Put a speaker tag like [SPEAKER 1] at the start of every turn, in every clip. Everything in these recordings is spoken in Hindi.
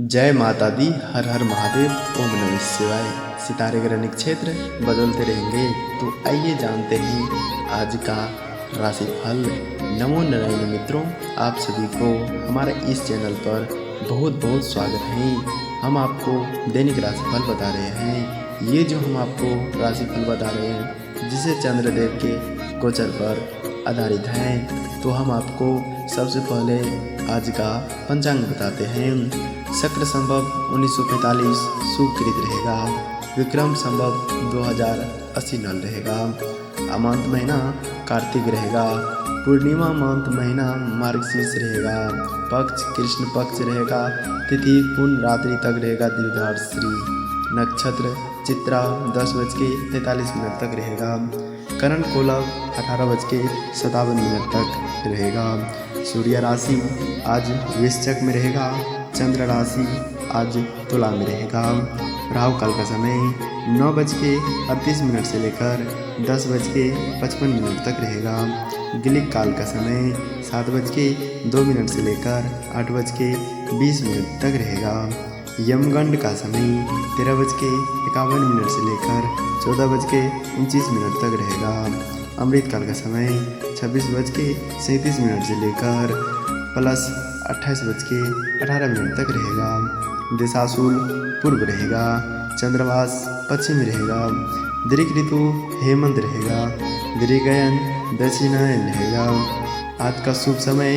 [SPEAKER 1] जय माता दी, हर हर महादेव, ओम नमः शिवाय। सितारे ग्रह नक्षत्र बदलते रहेंगे, तो आइए जानते हैं आज का राशिफल। नमो नारायण मित्रों, आप सभी को हमारे इस चैनल पर बहुत बहुत स्वागत है। हम आपको दैनिक राशिफल बता रहे हैं। ये जो हम आपको राशिफल बता रहे हैं, जिसे चंद्रदेव के गोचर पर आधारित हैं, तो हम आपको सबसे पहले आज का पंचांग बताते हैं। शक्र संभव 1945 शुभकृत रहेगा। विक्रम संभव 2080 नल रहेगा। अमांत महीना कार्तिक रहेगा। पूर्णिमा मांत महीना मार्गशीर्ष रहेगा। पक्ष कृष्ण पक्ष रहेगा। तिथि पूर्ण रात्रि तक रहेगा दीर्घाश्री। नक्षत्र चित्रा 10:43 तक रहेगा। करण कोलव 18:57 तक रहेगा। सूर्य राशि आज वृश्चिक में रहेगा। चंद्र राशि आज तुला में रहेगा। राहु काल का समय 9:38 से लेकर 10:55 तक रहेगा। गिलिक काल का समय 7:02 से लेकर 8:20 तक रहेगा। यमगंड का समय 13:51 से लेकर 14:29 तक रहेगा। अमृत काल का समय 26:37 से लेकर प्लस 28:18 तक रहेगा। दिशाशूल पूर्व रहेगा। चंद्रवास पश्चिम में रहेगा। दीर्घ ऋतु हेमंत रहेगा। दीर्घायन दक्षिणायन रहेगा। आज का शुभ समय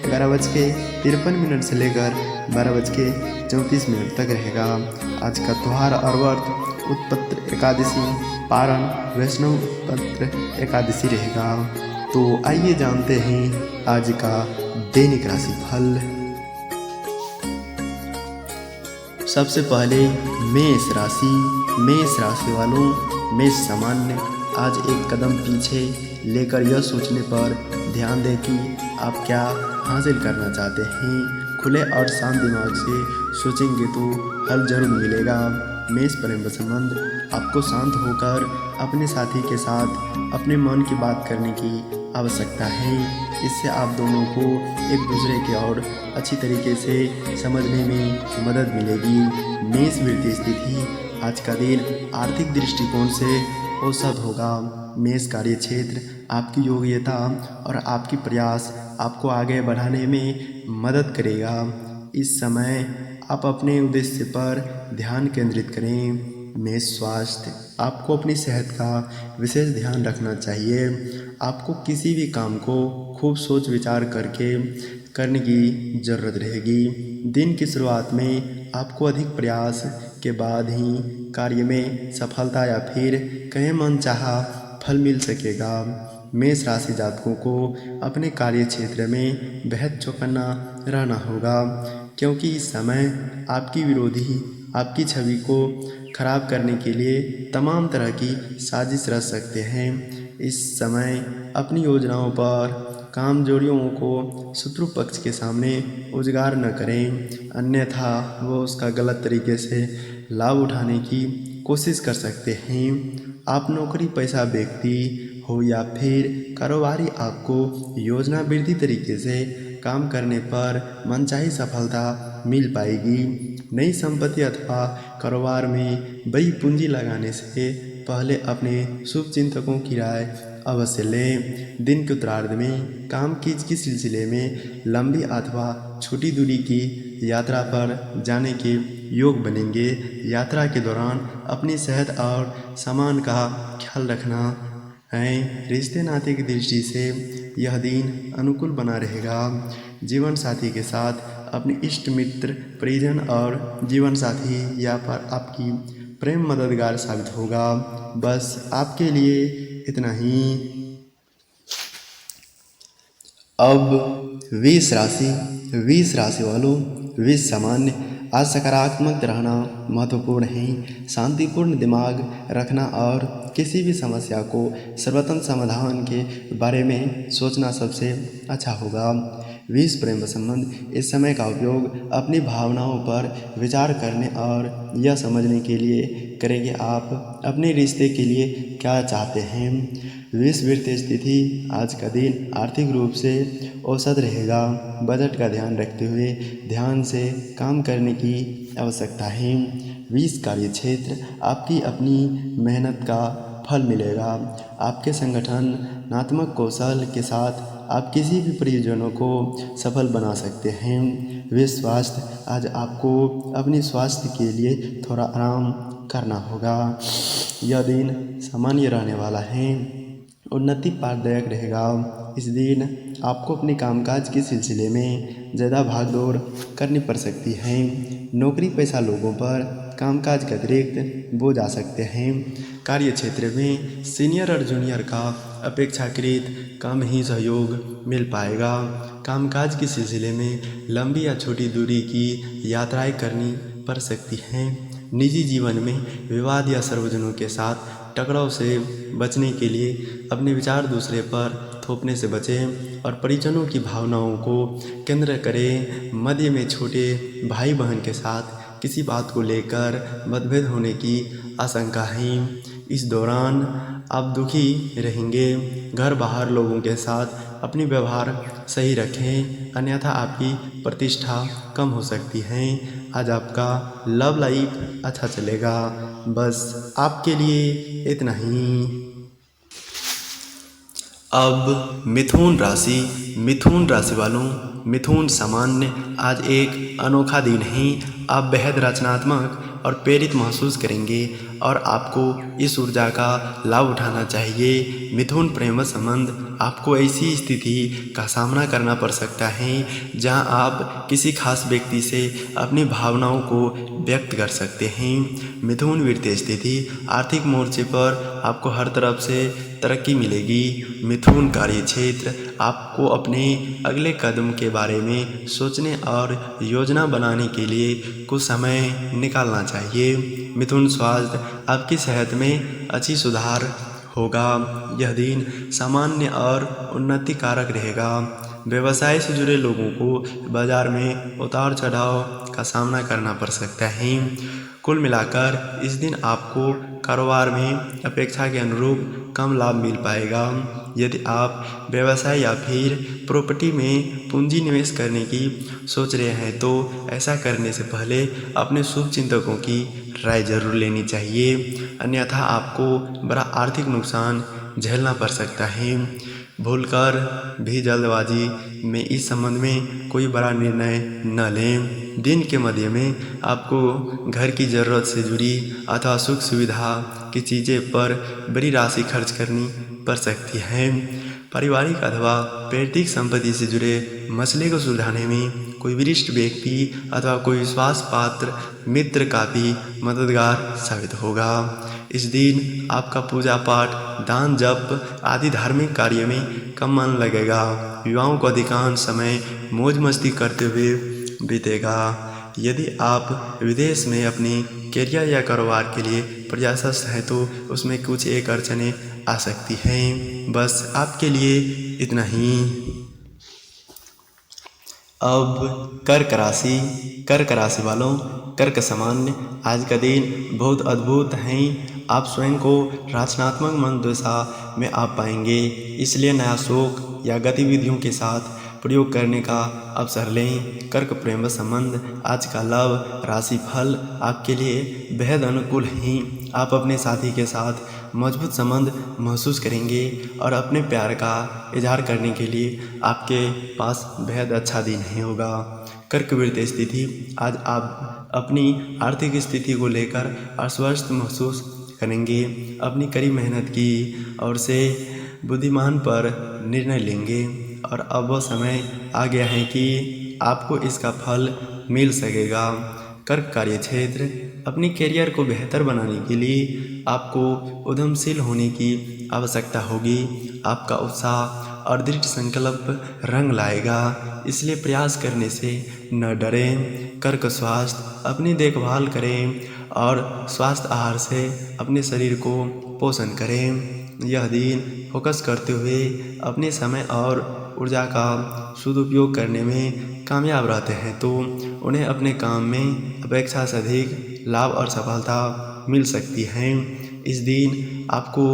[SPEAKER 1] 11:53 से लेकर 12:34 तक रहेगा। आज का त्योहार और व्रत उत्पत्र एकादशी, पारण वैष्णव पत्र एकादशी रहेगा। तो आइए जानते हैं आज का दैनिक राशिफल। सबसे पहले मेष राशि। मेष राशि वालों, मेष सामान्य आज एक कदम पीछे लेकर यह सोचने पर ध्यान दें कि आप क्या हासिल करना चाहते हैं। खुले और शांत दिमाग से सोचेंगे तो हल जरूर मिलेगा। मेष प्रेम संबंध आपको शांत होकर अपने साथी के साथ अपने मन की बात करने की आवश्यकता है। इससे आप दोनों को एक दूसरे के और अच्छी तरीके से समझने में मदद मिलेगी। मेष वृत्ति स्थिति आज का दिन आर्थिक दृष्टिकोण से औसत होगा। मेष कार्य क्षेत्र आपकी योग्यता और आपकी प्रयास आपको आगे बढ़ाने में मदद करेगा। इस समय आप अपने उद्देश्य पर ध्यान केंद्रित करें। मेष स्वास्थ्य आपको अपनी सेहत का विशेष ध्यान रखना चाहिए। आपको किसी भी काम को खूब सोच विचार करके करने की ज़रूरत रहेगी। दिन की शुरुआत में आपको अधिक प्रयास के बाद ही कार्य में सफलता या फिर कहीं मनचाहा फल मिल सकेगा। मेष राशि जातकों को अपने कार्य क्षेत्र में बेहद चौकन्ना रहना होगा, क्योंकि इस समय आपकी विरोधी आपकी छवि को खराब करने के लिए तमाम तरह की साजिश रच सकते हैं। इस समय अपनी योजनाओं पर कामजोरियों को शत्रु पक्ष के सामने उजागर न करें, अन्यथा वो उसका गलत तरीके से लाभ उठाने की कोशिश कर सकते हैं। आप नौकरी पेशा व्यक्ति हो या फिर कारोबारी, आपको योजनाबद्ध तरीके से काम करने पर मनचाही सफलता मिल पाएगी। नई संपत्ति अथवा कारोबार में बड़ी पूंजी लगाने से पहले अपने शुभ चिंतकों की राय अवश्य लें। दिन के उत्तरार्ध में काम काज के सिलसिले में लंबी अथवा छोटी दूरी की यात्रा पर जाने के योग बनेंगे। यात्रा के दौरान अपनी सेहत और सामान का ख्याल रखना है। रिश्ते नाते की दृष्टि से यह दिन अनुकूल बना रहेगा। जीवन साथी के साथ अपने इष्ट मित्र, परिजन और जीवन साथी या पर आपकी प्रेम मददगार साबित होगा। बस आपके लिए इतना ही। अब वृष राशि। वृष राशि वालों, वृष सामान्य आज सकारात्मक रहना महत्वपूर्ण है। शांतिपूर्ण दिमाग रखना और किसी भी समस्या को सर्वोत्तम समाधान के बारे में सोचना सबसे अच्छा होगा। 20 प्रेम संबंध इस समय का उपयोग अपनी भावनाओं पर विचार करने और यह समझने के लिए करेंगे आप अपने रिश्ते के लिए क्या चाहते हैं। 20 वृत्तीय स्थिति आज का दिन आर्थिक रूप से औसत रहेगा। बजट का ध्यान रखते हुए ध्यान से काम करने की आवश्यकता है। 20 कार्य क्षेत्र आपकी अपनी मेहनत का फल मिलेगा। आपके संगठनात्मक कौशल के साथ आप किसी भी परियोजना को सफल बना सकते हैं। 20 स्वास्थ्य आज आपको अपनी स्वास्थ्य के लिए थोड़ा आराम करना होगा। यह दिन सामान्य रहने वाला है। उन्नति पारदायक रहेगा। इस दिन आपको अपने कामकाज के सिलसिले में ज़्यादा भागदौड़ करनी पड़ सकती है। नौकरी पेशा लोगों पर कामकाज के अतिरिक्त बोझ आ सकते हैं। कार्य क्षेत्र में सीनियर और जूनियर का अपेक्षाकृत कम ही सहयोग मिल पाएगा। कामकाज के सिलसिले में लंबी या छोटी दूरी की यात्राएं करनी पड़ सकती हैं। निजी जीवन में विवाद या सर्वजनों के साथ टकराव से बचने के लिए अपने विचार दूसरे पर थोपने से बचें और परिजनों की भावनाओं को केंद्र करें। मध्य में छोटे भाई बहन के साथ किसी बात को लेकर मतभेद होने की आशंका है। इस दौरान आप दुखी रहेंगे। घर बाहर लोगों के साथ अपनी व्यवहार सही रखें, अन्यथा आपकी प्रतिष्ठा कम हो सकती है। आज आपका लव लाइफ अच्छा चलेगा। बस आपके लिए इतना ही। अब मिथुन राशि वालों, मिथुन सामान्य आज एक अनोखा दिन है। आप बेहद रचनात्मक और प्रेरित महसूस करेंगे और आपको इस ऊर्जा का लाभ उठाना चाहिए। मिथुन प्रेम संबंध आपको ऐसी स्थिति का सामना करना पड़ सकता है जहां आप किसी खास व्यक्ति से अपनी भावनाओं को व्यक्त कर सकते हैं। मिथुन वृत्तीय स्थिति आर्थिक मोर्चे पर आपको हर तरफ से तरक्की मिलेगी। मिथुन कार्य क्षेत्र आपको अपने अगले कदम के बारे में सोचने और योजना बनाने के लिए कुछ समय निकालना चाहिए। मिथुन स्वास्थ्य आपकी सेहत में अच्छी सुधार होगा। यह दिन सामान्य और उन्नति कारक रहेगा। व्यवसाय से जुड़े लोगों को बाजार में उतार चढ़ाव का सामना करना पड़ सकता है। कुल मिलाकर इस दिन आपको कारोबार में अपेक्षा के अनुरूप कम लाभ मिल पाएगा। यदि आप व्यवसाय या फिर प्रॉपर्टी में पूंजी निवेश करने की सोच रहे हैं तो ऐसा करने से पहले अपने शुभ चिंतकों की राय जरूर लेनी चाहिए, अन्यथा आपको बड़ा आर्थिक नुकसान झेलना पड़ सकता है। भूलकर भी जल्दबाजी में इस संबंध में कोई बड़ा निर्णय न लें। दिन के मध्य में आपको घर की ज़रूरत से जुड़ी अथवा सुख सुविधा की चीज़ें पर बड़ी राशि खर्च करनी पड़ सकती है। पारिवारिक अथवा पैतृक संपत्ति से जुड़े मसले को सुलझाने में कोई वरिष्ठ व्यक्ति अथवा कोई विश्वास पात्र मित्र काफ़ी मददगार साबित होगा। इस दिन आपका पूजा पाठ, दान जप आदि धार्मिक कार्य में कम मन लगेगा। युवाओं को अधिकांश समय मौज मस्ती करते हुए बीतेगा। यदि आप विदेश में अपने करियर या कारोबार के लिए प्रयासरत हैं तो उसमें कुछ एक अड़चनें आ सकती हैं। बस आपके लिए इतना ही। अब कर्क राशि वालों, कर्क सामान्य आज का दिन बहुत अद्भुत है। आप स्वयं को रचनात्मक मन दशा में आप पाएंगे, इसलिए नया शौक या गतिविधियों के साथ प्रयोग करने का अवसर लें। कर्क प्रेम संबंध आज का लाभ राशि फल आपके लिए बेहद अनुकूल है। आप अपने साथी के साथ मजबूत संबंध महसूस करेंगे और अपने प्यार का इजहार करने के लिए आपके पास बेहद अच्छा दिन ही होगा। कर्क वृत्तीय स्थिति आज आप अपनी आर्थिक स्थिति को लेकर अस्वस्थ महसूस करेंगे। अपनी कड़ी मेहनत की और से बुद्धिमान पर निर्णय लेंगे और अब वो समय आ गया है कि आपको इसका फल मिल सकेगा। कर्क कार्य क्षेत्र अपनी करियर को बेहतर बनाने के लिए आपको उद्यमशील होने की आवश्यकता होगी। आपका उत्साह और दृढ़ संकल्प रंग लाएगा, इसलिए प्रयास करने से न डरें। कर्क स्वास्थ्य अपनी देखभाल करें और स्वास्थ्य आहार से अपने शरीर को पोषण करें। यह दिन फोकस करते हुए अपने समय और ऊर्जा का सदुपयोग करने में कामयाब रहते हैं तो उन्हें अपने काम में अपेक्षा से अधिक लाभ और सफलता मिल सकती है। इस दिन आपको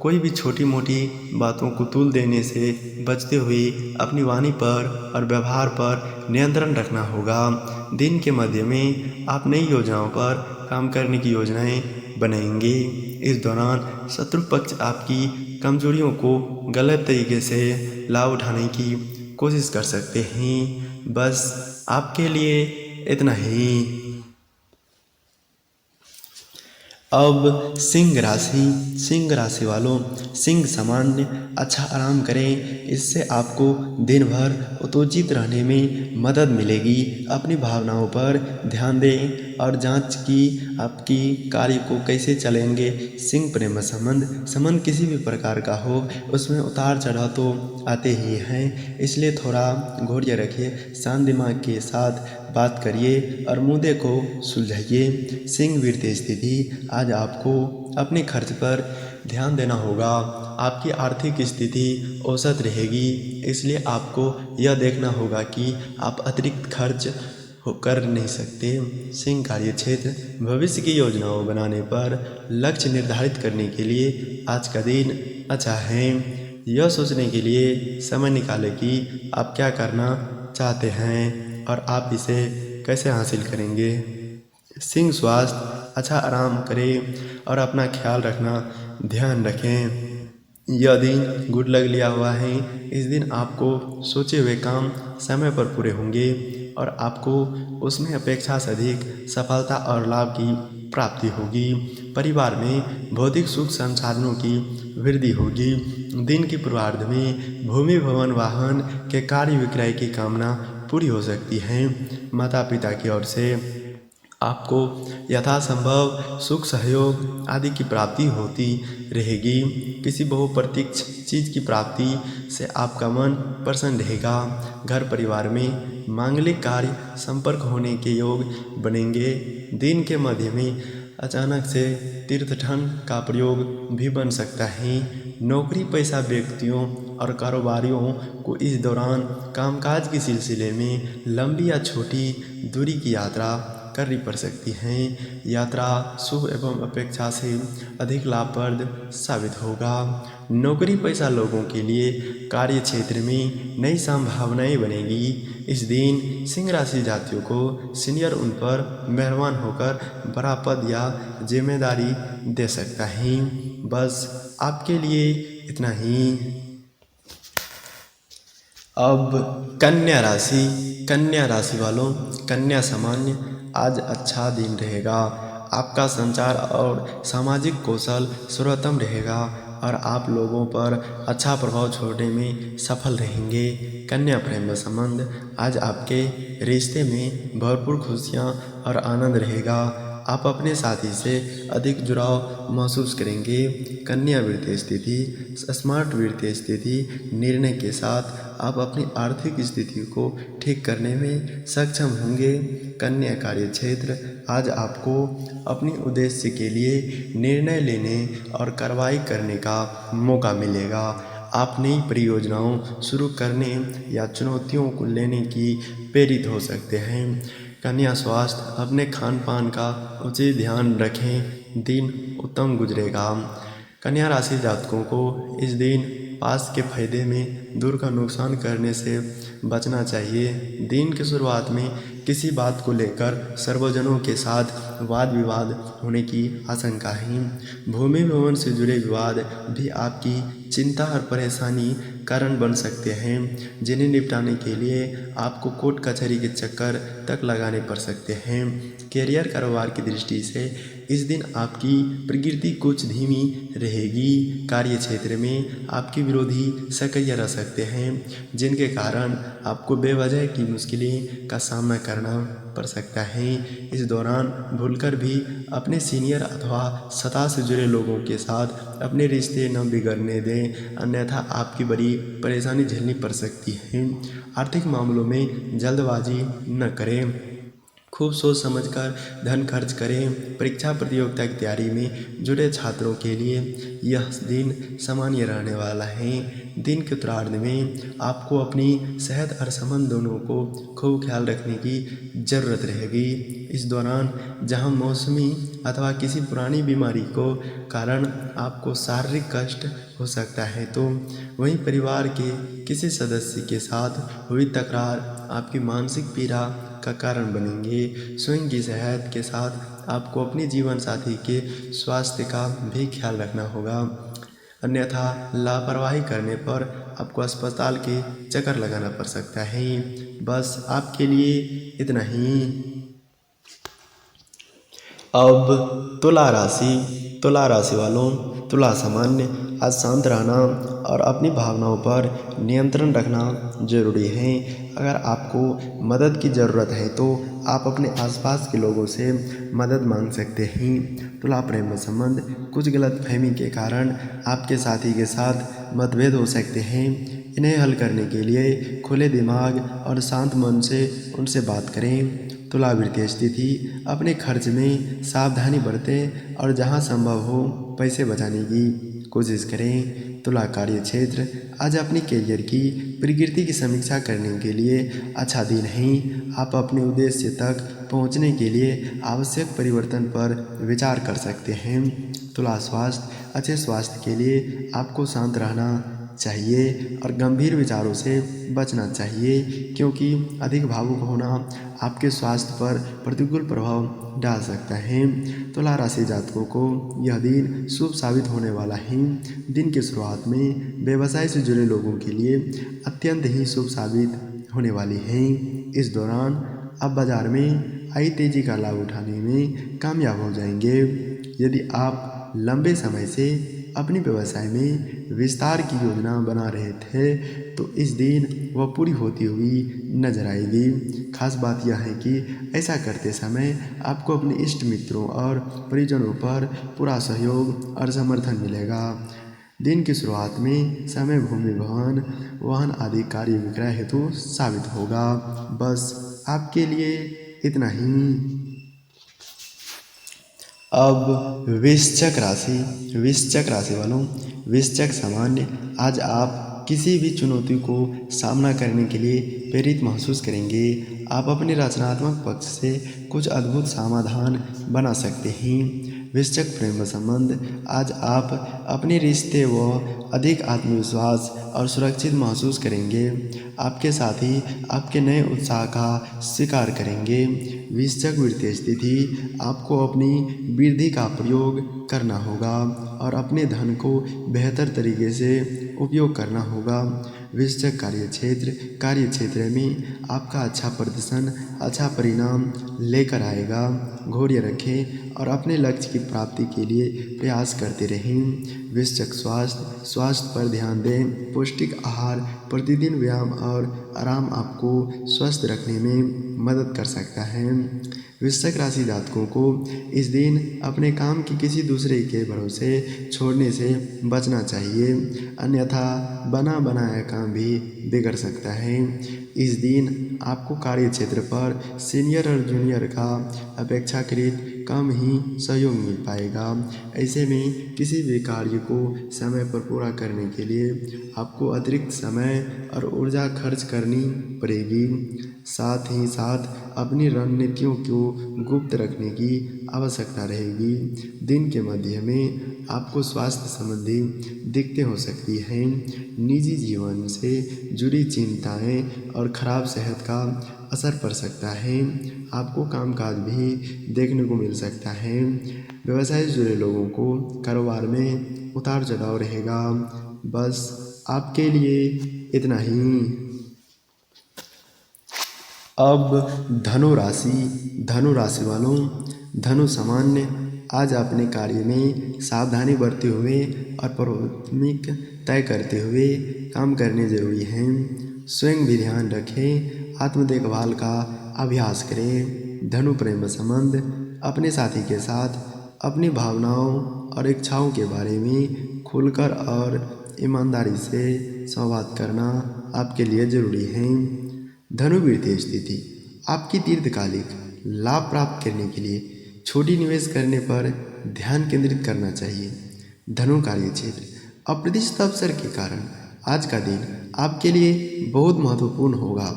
[SPEAKER 1] कोई भी छोटी मोटी बातों को तूल देने से बचते हुए अपनी वाणी पर और व्यवहार पर नियंत्रण रखना होगा। दिन के मध्य में आप नई योजनाओं पर काम करने की योजनाएं बनाएंगे। इस दौरान शत्रु पक्ष आपकी कमजोरियों को गलत तरीके से लाभ उठाने की कोशिश कर सकते हैं। बस आपके लिए इतना ही। अब सिंह राशि वालों, सिंह सामान्य अच्छा आराम करें, इससे आपको दिन भर उत्तेजित रहने में मदद मिलेगी। अपनी भावनाओं पर ध्यान दें और जांच की आपकी कार्य को कैसे चलेंगे। सिंह प्रेम संबंध किसी भी प्रकार का हो उसमें उतार चढ़ाव तो आते ही हैं, इसलिए थोड़ा धैर्य रखिए, शांत दिमाग के साथ बात करिए और मुद्दे को सुलझाइए। सिंह वित्तीय स्थिति, आज आपको अपने खर्च पर ध्यान देना होगा। आपकी आर्थिक स्थिति औसत रहेगी, इसलिए आपको यह देखना होगा कि आप अतिरिक्त खर्च कर नहीं सकते। सिंह कार्य क्षेत्र, भविष्य की योजनाओं बनाने पर लक्ष्य निर्धारित करने के लिए आज का दिन अच्छा है। यह सोचने के लिए समय निकालें कि आप क्या करना चाहते हैं और आप इसे कैसे हासिल करेंगे। सिंह स्वास्थ्य, अच्छा आराम करें और अपना ख्याल रखना ध्यान रखें। यह दिन गुड लक लिया हुआ है। इस दिन आपको सोचे हुए काम समय पर पूरे होंगे और आपको उसमें अपेक्षा से अधिक सफलता और लाभ की प्राप्ति होगी। परिवार में भौतिक सुख संसाधनों की वृद्धि होगी। दिन के पूर्वार्ध में भूमि भवन वाहन के कार्य विक्रय की कामना पूरी हो सकती है। माता पिता की ओर से आपको यथासंभव सुख सहयोग आदि की प्राप्ति होती रहेगी। किसी बहुप्रतीक्ष चीज़ की प्राप्ति से आपका मन प्रसन्न रहेगा। घर परिवार में मांगलिक कार्य संपर्क होने के योग बनेंगे। दिन के मध्य में अचानक से तीर्थठन का प्रयोग भी बन सकता है। नौकरी पेशा व्यक्तियों और कारोबारियों को इस दौरान कामकाज के सिलसिले में लंबी या छोटी दूरी की यात्रा करनी पड़ सकती है। यात्रा शुभ एवं अपेक्षा से अधिक लाभप्रद साबित होगा। नौकरी पेशा लोगों के लिए कार्य क्षेत्र में नई संभावनाएं बनेगी। इस दिन सिंह राशि जातियों को सीनियर उन पर मेहरबान होकर बड़ा पद या जिम्मेदारी दे सकता है। बस आपके लिए इतना ही। अब कन्या राशि वालों, कन्या सामान्य, आज अच्छा दिन रहेगा। आपका संचार और सामाजिक कौशल सर्वोत्तम रहेगा और आप लोगों पर अच्छा प्रभाव छोड़ने में सफल रहेंगे। कन्या प्रेम संबंध, आज आपके रिश्ते में भरपूर खुशियां और आनंद रहेगा। आप अपने साथी से अधिक जुड़ाव महसूस करेंगे। कन्या वित्तीय स्थिति, स्मार्ट वित्तीय स्थिति निर्णय के साथ आप अपनी आर्थिक स्थिति को ठीक करने में सक्षम होंगे। कन्या कार्य क्षेत्र, आज आपको अपनी उद्देश्य के लिए निर्णय लेने और कार्रवाई करने का मौका मिलेगा। आप नई परियोजनाओं शुरू करने या चुनौतियों को लेने की प्रेरित हो सकते हैं। कन्या स्वास्थ्य, अपने खान पान का उचित ध्यान रखें, दिन उत्तम गुजरेगा। कन्या राशि जातकों को इस दिन पास के फायदे में दूर का नुकसान करने से बचना चाहिए। दिन की शुरुआत में किसी बात को लेकर सर्वजनों के साथ वाद विवाद होने की आशंका है। भूमि भवन से जुड़े विवाद भी आपकी चिंता और परेशानी कारण बन सकते हैं, जिन्हें निपटाने के लिए आपको कोर्ट कचहरी के चक्कर तक लगाने पड़ सकते हैं। कैरियर कारोबार की दृष्टि से इस दिन आपकी प्रकृति कुछ धीमी रहेगी। कार्य क्षेत्र में आपके विरोधी सक्रिय रह सकते हैं, जिनके कारण आपको बेवजह की मुश्किलें का सामना करना पड़ सकता है। इस दौरान भूलकर भी अपने सीनियर अथवा सत्ता से जुड़े लोगों के साथ अपने रिश्ते न बिगड़ने दें, अन्यथा आपकी बड़ी परेशानी झेलनी पड़ सकती है। आर्थिक मामलों में जल्दबाजी न करें। खूब सोच समझकर धन खर्च करें। परीक्षा प्रतियोगिता की तैयारी में जुड़े छात्रों के लिए यह दिन सामान्य रहने वाला है। दिन के उत्तरार्ध में आपको अपनी सेहत और संबंध दोनों को खूब ख्याल रखने की ज़रूरत रहेगी। इस दौरान जहां मौसमी अथवा किसी पुरानी बीमारी को कारण आपको शारीरिक कष्ट हो सकता है, तो वहीं परिवार के किसी सदस्य के साथ हुई तकरार आपकी मानसिक पीड़ा का कारण बनेंगे। स्वयं की सेहत के साथ आपको अपने जीवन साथी के स्वास्थ्य का भी ख्याल रखना होगा, अन्यथा लापरवाही करने पर आपको अस्पताल के चक्कर लगाना पड़ सकता है। बस आपके लिए इतना ही। अब तुला राशि वालों, तुला सामान्य आज शांत रहना और अपनी भावनाओं पर नियंत्रण रखना जरूरी है। अगर आपको मदद की ज़रूरत है तो आप अपने आसपास के लोगों से मदद मांग सकते हैं। तुला प्रेम संबंध कुछ गलतफहमी के कारण आपके साथी के साथ मतभेद हो सकते हैं। इन्हें हल करने के लिए खुले दिमाग और शांत मन से उनसे बात करें। तुला वित्तीय स्थिति, अपने खर्च में सावधानी बरतें और जहां संभव हो पैसे बचाने की कोशिश करें। तुला कार्य क्षेत्र, आज अपने करियर की प्रगति की समीक्षा करने के लिए अच्छा दिन है। आप अपने उद्देश्य तक पहुंचने के लिए आवश्यक परिवर्तन पर विचार कर सकते हैं। तुला स्वास्थ्य, अच्छे स्वास्थ्य के लिए आपको शांत रहना चाहिए और गंभीर विचारों से बचना चाहिए, क्योंकि अधिक भावुक होना आपके स्वास्थ्य पर प्रतिकूल प्रभाव डाल सकता है। तुला राशि जातकों को यह दिन शुभ साबित होने वाला है। दिन की शुरुआत में व्यवसाय से जुड़े लोगों के लिए अत्यंत ही शुभ साबित होने वाली है। इस दौरान आप बाजार में आई तेजी का लाभ उठाने में कामयाब हो जाएंगे। यदि आप लंबे समय से अपने व्यवसाय में विस्तार की योजना बना रहे थे, तो इस दिन वह पूरी होती हुई नजर आएगी। खास बात यह है कि ऐसा करते समय आपको अपने इष्ट मित्रों और परिजनों पर पूरा सहयोग और समर्थन मिलेगा। दिन की शुरुआत में समय भूमि भवन वाहन आदि कार्य विक्रय हेतु साबित होगा। बस आपके लिए इतना ही। अब वृश्चिक राशि वालों, वृश्चिक सामान्य, आज आप किसी भी चुनौती को सामना करने के लिए प्रेरित महसूस करेंगे। आप अपने रचनात्मक पक्ष से कुछ अद्भुत समाधान बना सकते हैं। वृश्चिक प्रेम संबंध, आज आप अपने रिश्ते व अधिक आत्मविश्वास और सुरक्षित महसूस करेंगे। आपके साथी आपके नए उत्साह का स्वीकार करेंगे। वृश्चिक वित्तीय स्थिति, आपको अपनी वृद्धि का प्रयोग करना होगा और अपने धन को बेहतर तरीके से उपयोग करना होगा। वृश्चिक कार्य क्षेत्र में आपका अच्छा प्रदर्शन अच्छा परिणाम लेकर आएगा। धैर्य रखें और अपने लक्ष्य की प्राप्ति के लिए प्रयास करते रहें। वृश्चिक स्वास्थ्य पर ध्यान दें। पौष्टिक आहार, प्रतिदिन व्यायाम और आराम आपको स्वस्थ रखने में मदद कर सकता है। वृश्चिक राशि जातकों को इस दिन अपने काम की किसी दूसरे के भरोसे छोड़ने से बचना चाहिए, अन्यथा बना बनाया काम भी बिगड़ सकता है। इस दिन आपको कार्य क्षेत्र पर सीनियर और जूनियर का अपेक्षाकृत कम ही सहयोग मिल पाएगा। ऐसे में किसी भी कार्य को समय पर पूरा करने के लिए आपको अतिरिक्त समय और ऊर्जा खर्च करनी पड़ेगी। साथ ही साथ अपनी रणनीतियों को गुप्त रखने की आवश्यकता रहेगी। दिन के मध्य में आपको स्वास्थ्य संबंधी दिक्कतें हो सकती हैं। निजी जीवन से जुड़ी चिंताएं और खराब सेहत का असर पड़ सकता है। आपको कामकाज भी देखने को मिल सकता है। व्यवसाय से जुड़े लोगों को कारोबार में उतार चढ़ाव रहेगा। बस आपके लिए इतना ही। अब धनु राशि वालों, धनु सामान्य, आज अपने कार्य में सावधानी बरते हुए और प्राथमिक तय करते हुए काम करने जरूरी है। स्वयं भी ध्यान रखें, आत्म देखभाल का अभ्यास करें। धनु प्रेम संबंध, अपने साथी के साथ अपनी भावनाओं और इच्छाओं के बारे में खुलकर और ईमानदारी से संवाद करना आपके लिए जरूरी है। धनु वित्तीय स्थिति, आपकी दीर्घकालिक लाभ प्राप्त करने के लिए छोटी निवेश करने पर ध्यान केंद्रित करना चाहिए। धनु कार्य क्षेत्र, अप्रत्याशित अवसर के कारण आज का दिन आपके लिए बहुत महत्वपूर्ण होगा।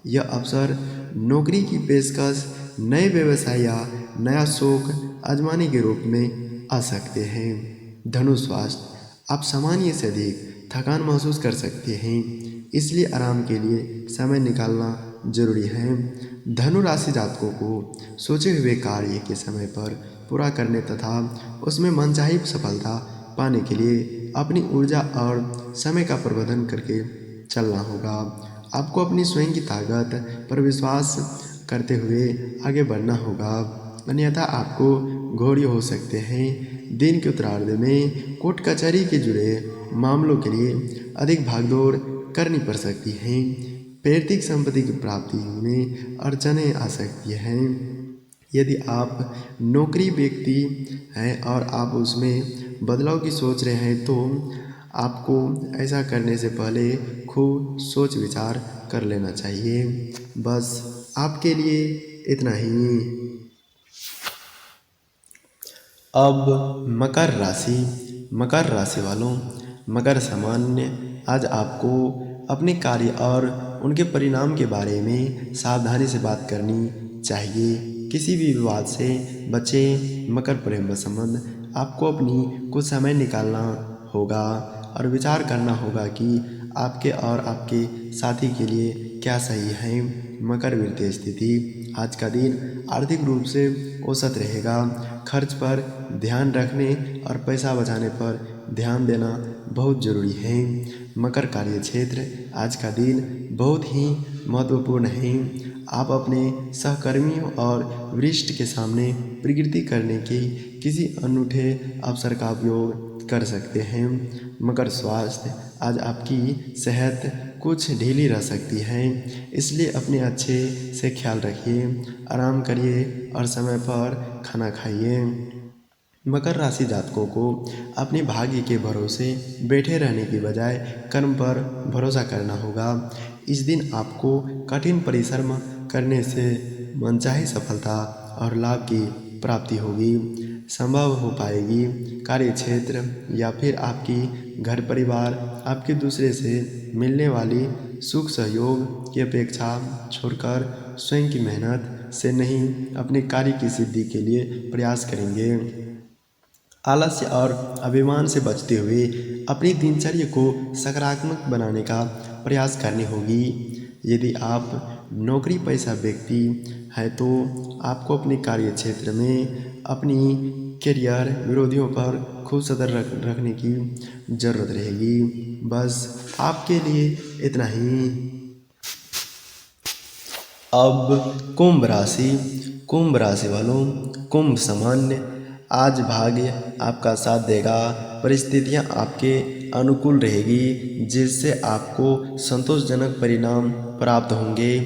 [SPEAKER 1] यह अवसर नौकरी की पेशकश, नए व्यवसाय या नया शौक आजमाने के रूप में आ सकते हैं। धनु स्वास्थ्य, आप सामान्य से अधिक थकान महसूस कर सकते हैं, इसलिए आराम के लिए समय निकालना जरूरी है। धनु राशि जातकों को सोचे हुए कार्य के समय पर पूरा करने तथा उसमें मनचाही सफलता पाने के लिए अपनी ऊर्जा और समय का प्रबंधन करके चलना होगा। आपको अपनी स्वयं की ताकत पर विश्वास करते हुए आगे बढ़ना होगा, अन्यथा आपको घोड़े हो सकते हैं। दिन के उत्तरार्ध में कोर्ट कचहरी के जुड़े मामलों के लिए अधिक भागदौड़ करनी पड़ सकती है। पैतृक संपत्ति की प्राप्ति में अड़चनें आ सकती हैं। यदि आप नौकरी व्यक्ति हैं और आप उसमें बदलाव की सोच रहे हैं तो आपको ऐसा करने से पहले खूब सोच विचार कर लेना चाहिए। बस आपके लिए इतना ही। अब मकर राशि। मकर राशि वालों, मकर सामान्य आज आपको अपने कार्य और उनके परिणाम के बारे में सावधानी से बात करनी चाहिए। किसी भी विवाद से बचें। मकर प्रेम संबंध, आपको अपनी कुछ समय निकालना होगा और विचार करना होगा कि आपके और आपके साथी के लिए क्या सही है। मकर वित्तीय स्थिति, आज का दिन आर्थिक रूप से औसत रहेगा। खर्च पर ध्यान रखने और पैसा बचाने पर ध्यान देना बहुत जरूरी है। मकर कार्य क्षेत्र, आज का दिन बहुत ही महत्वपूर्ण है। आप अपने सहकर्मियों और वरिष्ठ के सामने प्रगति करने के किसी अनूठे अवसर का उपयोग कर सकते हैं। मकर स्वास्थ्य, आज आपकी सेहत कुछ ढीली रह सकती है, इसलिए अपने अच्छे से ख्याल रखिए, आराम करिए और समय पर खाना खाइए। मकर राशि जातकों को अपने भाग्य के भरोसे बैठे रहने की बजाय कर्म पर भरोसा करना होगा। इस दिन आपको कठिन परिश्रम करने से मनचाही सफलता और लाभ की प्राप्ति होगी, संभव हो पाएगी। कार्य क्षेत्र या फिर आपकी घर परिवार आपके दूसरे से मिलने वाली सुख सहयोग की अपेक्षा छोड़कर स्वयं की मेहनत से नहीं अपने कार्य की सिद्धि के लिए प्रयास करेंगे। आलस्य और अभिमान से बचते हुए अपनी दिनचर्या को सकारात्मक बनाने का प्रयास करनी होगी। यदि आप नौकरी पेशा व्यक्ति हैं तो आपको अपने कार्य क्षेत्र में अपनी करियर विरोधियों पर खूब सतर्क रखने की जरूरत रहेगी। बस आपके लिए इतना ही। अब कुंभ राशि। कुंभ राशि वालों, कुंभ सामान्य आज भाग्य आपका साथ देगा, परिस्थितियां आपके अनुकूल रहेगी, जिससे आपको संतोषजनक परिणाम प्राप्त होंगे।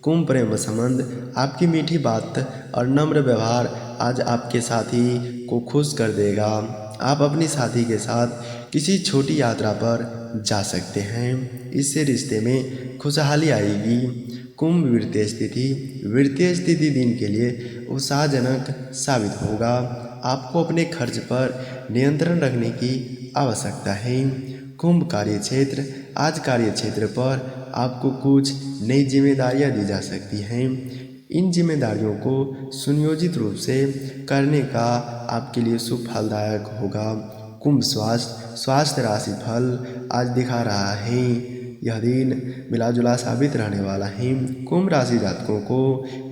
[SPEAKER 1] कुंभ प्रेम संबंध, आपकी मीठी बात और नम्र व्यवहार आज आपके साथी को खुश कर देगा। आप अपनी साथी के साथ किसी छोटी यात्रा पर जा सकते हैं, इससे रिश्ते में खुशहाली आएगी। कुंभ वित्तीय स्थिति दिन के लिए उत्साहजनक साबित होगा। आपको अपने खर्च पर नियंत्रण रखने की आवश्यकता है। कुंभ कार्य क्षेत्र, आज कार्य क्षेत्र पर आपको कुछ नई जिम्मेदारियां दी जा सकती हैं। इन जिम्मेदारियों को सुनियोजित रूप से करने का आपके लिए शुभ फलदायक होगा। कुंभ स्वास्थ्य राशि फल आज दिखा रहा है, यह दिन मिलाजुला साबित रहने वाला है। कुंभ राशि जातकों को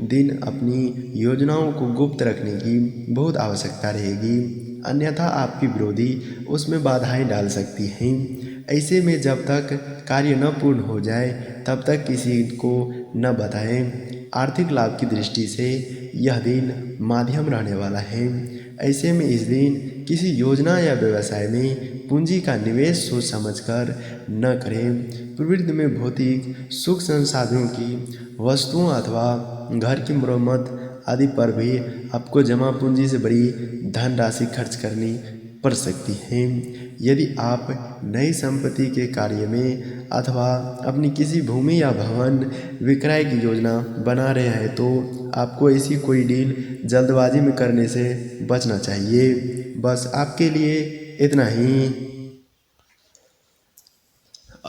[SPEAKER 1] दिन अपनी योजनाओं को गुप्त रखने की बहुत आवश्यकता रहेगी, अन्यथा आपकी विरोधी उसमें बाधाएं डाल सकती हैं। ऐसे में जब तक कार्य न पूर्ण हो जाए तब तक किसी को न बताएं। आर्थिक लाभ की दृष्टि से यह दिन माध्यम रहने वाला है। ऐसे में इस दिन किसी योजना या व्यवसाय में पूंजी का निवेश सोच समझकर न करें। प्रवृत्ति में भौतिक सुख संसाधनों की वस्तुओं अथवा घर की मरम्मत आदि पर भी आपको जमा पूंजी से बड़ी धनराशि खर्च करनी पड़ सकती हैं। यदि आप नई संपत्ति के कार्य में अथवा अपनी किसी भूमि या भवन विक्रय की योजना बना रहे हैं तो आपको ऐसी कोई डील जल्दबाजी में करने से बचना चाहिए। बस आपके लिए इतना ही।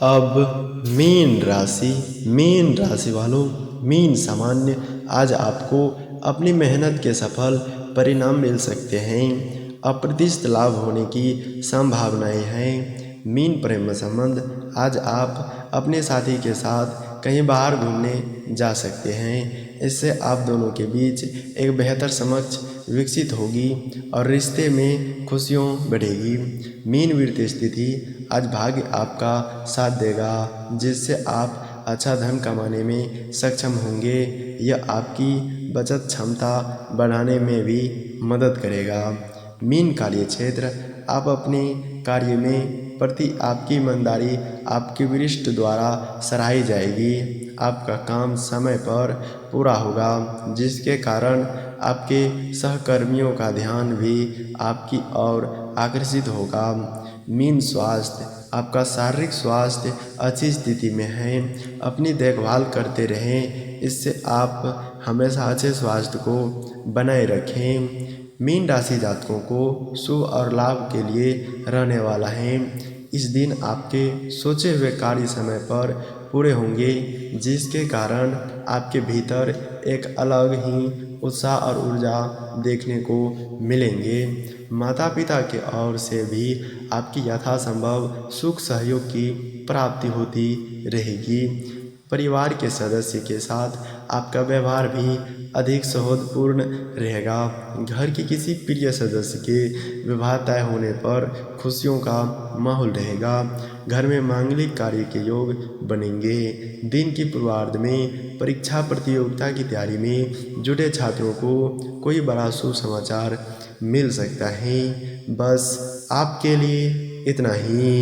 [SPEAKER 1] अब मीन राशि वालों, मीन सामान्य, आज आपको अपनी मेहनत के सफल परिणाम मिल सकते हैं। अप्रत्याशित लाभ होने की संभावनाएं हैं। मीन प्रेम संबंध, आज आप अपने साथी के साथ कहीं बाहर घूमने जा सकते हैं। इससे आप दोनों के बीच एक बेहतर समझ विकसित होगी और रिश्ते में खुशियों बढ़ेगी। मीन वित्तीय स्थिति, आज भाग्य आपका साथ देगा जिससे आप अच्छा धन कमाने में सक्षम होंगे। यह आपकी बचत क्षमता बढ़ाने में भी मदद करेगा। मीन कार्य क्षेत्र, आप अपने कार्य में प्रति आपकी ईमानदारी आपके वरिष्ठ द्वारा सराही जाएगी। आपका काम समय पर पूरा होगा जिसके कारण आपके सहकर्मियों का ध्यान भी आपकी ओर आकर्षित होगा। मीन स्वास्थ्य, आपका शारीरिक स्वास्थ्य अच्छी स्थिति में है। अपनी देखभाल करते रहें, इससे आप हमेशा अच्छे स्वास्थ्य को बनाए रखें। मीन राशि जातकों को शुभ और लाभ के लिए रहने वाला है। इस दिन आपके सोचे हुए कार्य समय पर पूरे होंगे जिसके कारण आपके भीतर एक अलग ही उत्साह और ऊर्जा देखने को मिलेंगे। माता पिता के ओर से भी आपकी यथासंभव सुख सहयोग की प्राप्ति होती रहेगी। परिवार के सदस्य के साथ आपका व्यवहार भी अधिक सौहार्दपूर्ण रहेगा। घर के किसी प्रिय सदस्य के विवाह तय होने पर खुशियों का माहौल रहेगा। घर में मांगलिक कार्य के योग बनेंगे। दिन की पूर्वार्ध में परीक्षा प्रतियोगिता की तैयारी में जुटे छात्रों को कोई बड़ा शुभ समाचार मिल सकता है। बस आपके लिए इतना ही।